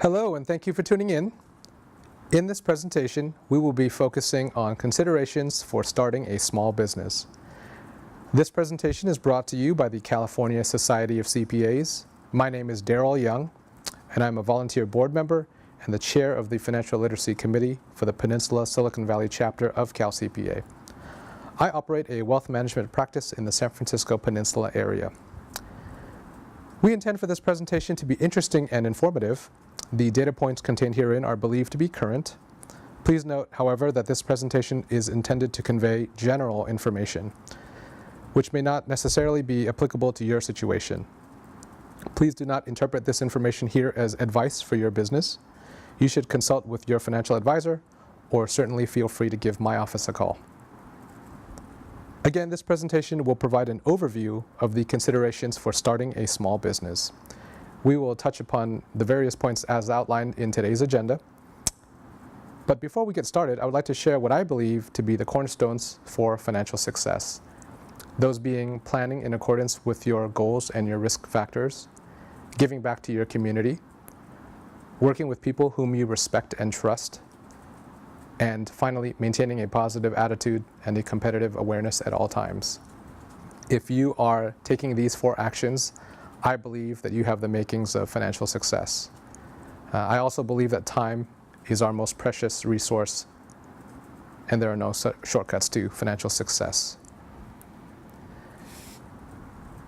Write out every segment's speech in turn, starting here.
Hello, and thank you for tuning in. In this presentation, we will be focusing on considerations for starting a small business. This presentation is brought to you by the California Society of CPAs. My name is Darrell Young, and I'm a volunteer board member and the chair of the Financial Literacy Committee for the Peninsula Silicon Valley chapter of CalCPA. I operate a wealth management practice in the San Francisco Peninsula area. We intend for this presentation to be interesting and informative. The data points contained herein are believed to be current. Please note, however, that this presentation is intended to convey general information, which may not necessarily be applicable to your situation. Please do not interpret this information here as advice for your business. You should consult with your financial advisor, or certainly feel free to give my office a call. Again, this presentation will provide an overview of the considerations for starting a small business. We will touch upon the various points as outlined in today's agenda. But before we get started, I would like to share what I believe to be the cornerstones for financial success. Those being planning in accordance with your goals and your risk factors, giving back to your community, working with people whom you respect and trust, and finally, maintaining a positive attitude and a competitive awareness at all times. If you are taking these 4 actions, I believe that you have the makings of financial success. I also believe that time is our most precious resource, and there are no shortcuts to financial success.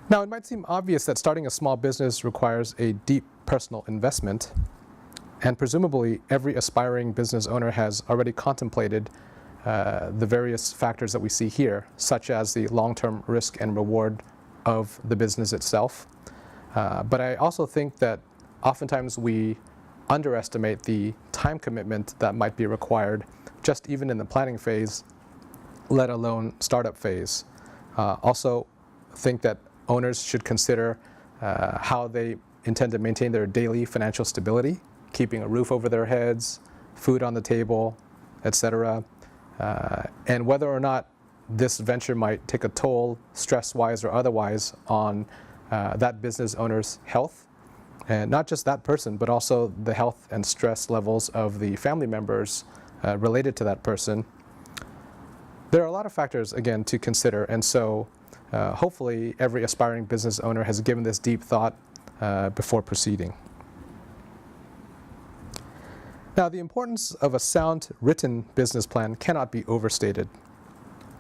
Now, it might seem obvious that starting a small business requires a deep personal investment, and presumably every aspiring business owner has already contemplated the various factors that we see here, such as the long-term risk and reward of the business itself. But I also think that oftentimes we underestimate the time commitment that might be required just even in the planning phase, let alone startup phase. Also think that owners should consider how they intend to maintain their daily financial stability, keeping a roof over their heads, food on the table, etc. And whether or not this venture might take a toll, stress-wise or otherwise, on that business owner's health, and not just that person, but also the health and stress levels of the family members related to that person. There are a lot of factors, again, to consider, and so hopefully every aspiring business owner has given this deep thought before proceeding. Now, the importance of a sound written business plan cannot be overstated.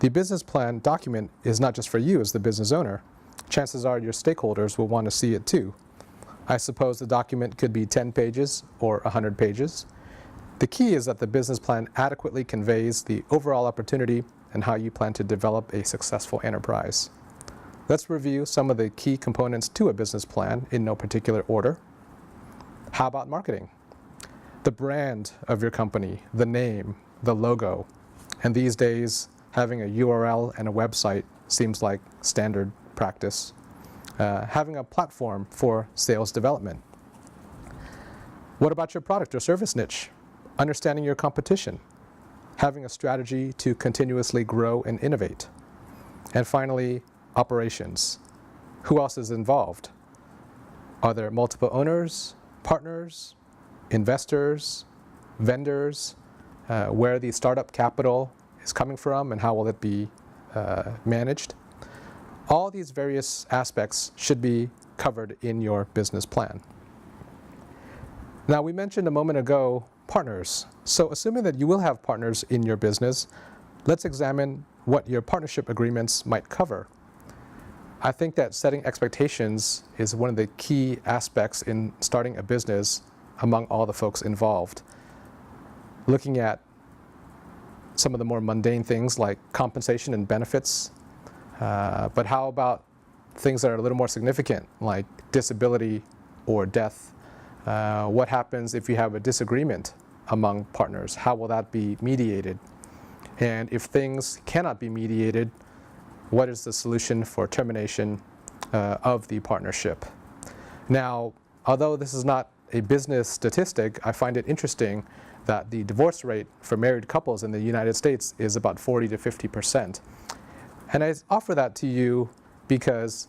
The business plan document is not just for you as the business owner. Chances are your stakeholders will want to see it too. I suppose the document could be 10 pages or 100 pages. The key is that the business plan adequately conveys the overall opportunity and how you plan to develop a successful enterprise. Let's review some of the key components to a business plan in no particular order. How about marketing? The brand of your company, the name, the logo, and these days having a URL and a website seems like standard practice. Having a platform for sales development. What about your product or service niche? Understanding your competition. Having a strategy to continuously grow and innovate. And finally, operations. Who else is involved? Are there multiple owners, partners, investors, vendors? Where the startup capital is coming from and how will it be managed? All these various aspects should be covered in your business plan. Now, we mentioned a moment ago partners. So assuming that you will have partners in your business, let's examine what your partnership agreements might cover. I think that setting expectations is one of the key aspects in starting a business among all the folks involved. Looking at some of the more mundane things like compensation and benefits, but how about things that are a little more significant, like disability or death? What happens if you have a disagreement among partners? How will that be mediated? And if things cannot be mediated, what is the solution for termination of the partnership? Now, although this is not a business statistic, I find it interesting that the divorce rate for married couples in the United States is about 40 to 50%. And I offer that to you because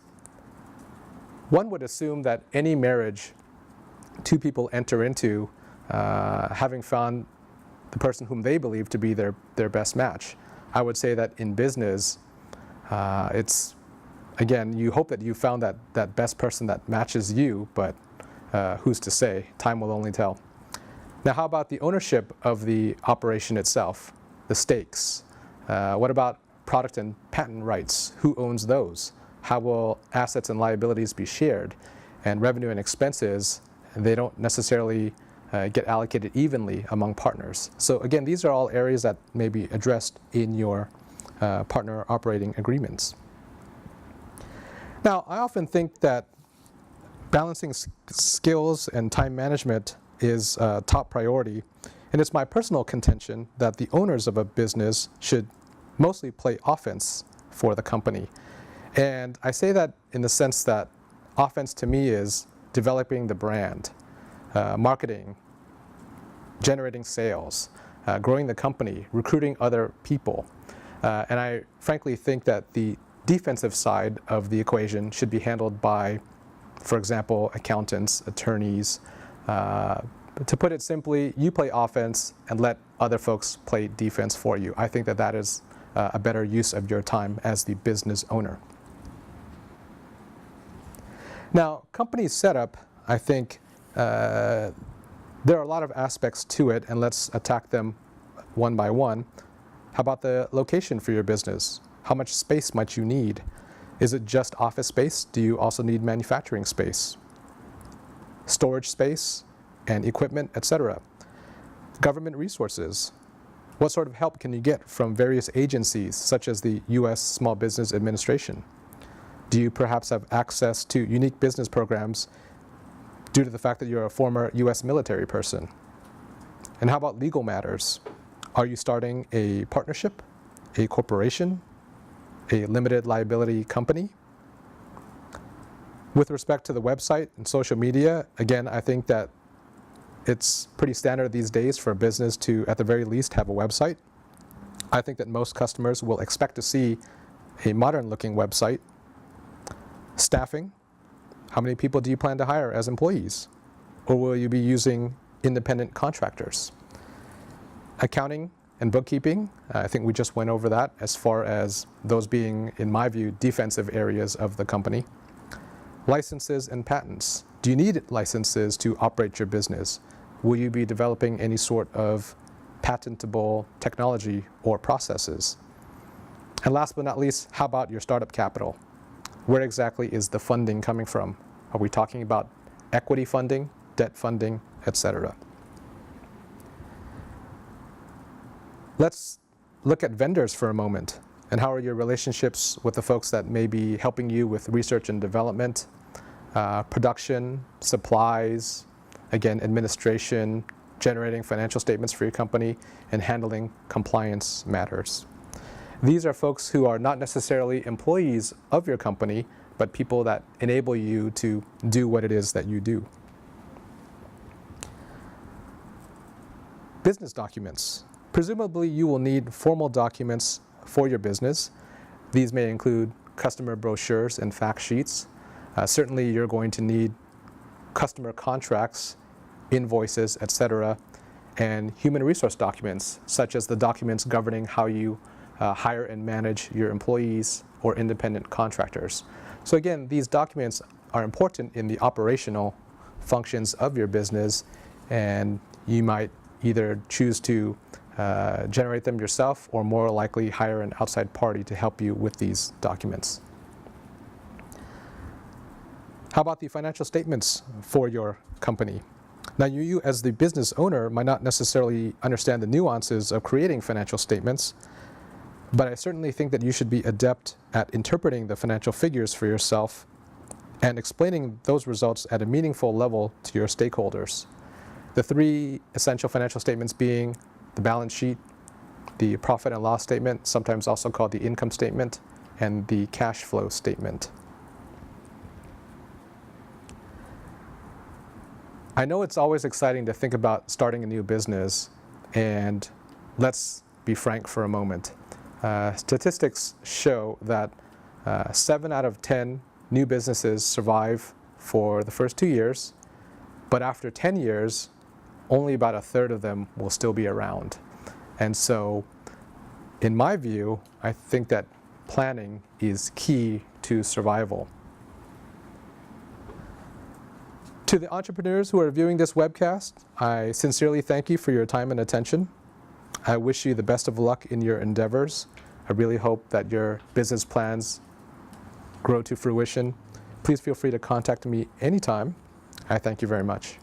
one would assume that any marriage two people enter into having found the person whom they believe to be their best match. I would say that in business, it's, again, you hope that you found that best person that matches you, but who's to say? Time will only tell. Now, how about the ownership of the operation itself, the stakes? What about product and patent rights? Who owns those? How will assets and liabilities be shared? And revenue and expenses, they don't necessarily get allocated evenly among partners. So again, these are all areas that may be addressed in your partner operating agreements. Now, I often think that balancing skills and time management is a top priority, and it's my personal contention that the owners of a business should mostly play offense for the company. And I say that in the sense that offense to me is developing the brand, marketing, generating sales, growing the company, recruiting other people. And I frankly think that the defensive side of the equation should be handled by, for example, accountants, attorneys. To put it simply, you play offense and let other folks play defense for you. I think that that is a better use of your time as the business owner. Now, company setup, I think there are a lot of aspects to it, and let's attack them one by one. How about the location for your business? How much space might you need? Is it just office space? Do you also need manufacturing space, storage space, and equipment, etc.? Government resources. What sort of help can you get from various agencies, such as the U.S. Small Business Administration? Do you perhaps have access to unique business programs due to the fact that you're a former U.S. military person? And how about legal matters? Are you starting a partnership, a corporation, a limited liability company? With respect to the website and social media, again, I think that it's pretty standard these days for a business to, at the very least, have a website. I think that most customers will expect to see a modern-looking website. Staffing. How many people do you plan to hire as employees? Or will you be using independent contractors? Accounting and bookkeeping, I think we just went over that as far as those being, in my view, defensive areas of the company. Licenses and patents. Do you need licenses to operate your business? Will you be developing any sort of patentable technology or processes? And last but not least, how about your startup capital? Where exactly is the funding coming from? Are we talking about equity funding, debt funding, etc.? Let's look at vendors for a moment. And how are your relationships with the folks that may be helping you with research and development, production, supplies, again, administration, generating financial statements for your company, and handling compliance matters? These are folks who are not necessarily employees of your company, but people that enable you to do what it is that you do. Business documents. Presumably, you will need formal documents for your business. These may include customer brochures and fact sheets. Certainly, you're going to need customer contracts, invoices, etc., and human resource documents, such as the documents governing how you hire and manage your employees or independent contractors. So again, these documents are important in the operational functions of your business, and you might either choose to generate them yourself or more likely hire an outside party to help you with these documents. How about the financial statements for your company? Now, you as the business owner might not necessarily understand the nuances of creating financial statements, but I certainly think that you should be adept at interpreting the financial figures for yourself and explaining those results at a meaningful level to your stakeholders. The three essential financial statements being the balance sheet, the profit and loss statement, sometimes also called the income statement, and the cash flow statement. I know it's always exciting to think about starting a new business, and let's be frank for a moment. Statistics show that 7 out of 10 new businesses survive for the first 2 years, But after 10 years, only about a third of them will still be around. And so, in my view, I think that planning is key to survival. To the entrepreneurs who are viewing this webcast, I sincerely thank you for your time and attention. I wish you the best of luck in your endeavors. I really hope that your business plans grow to fruition. Please feel free to contact me anytime. I thank you very much.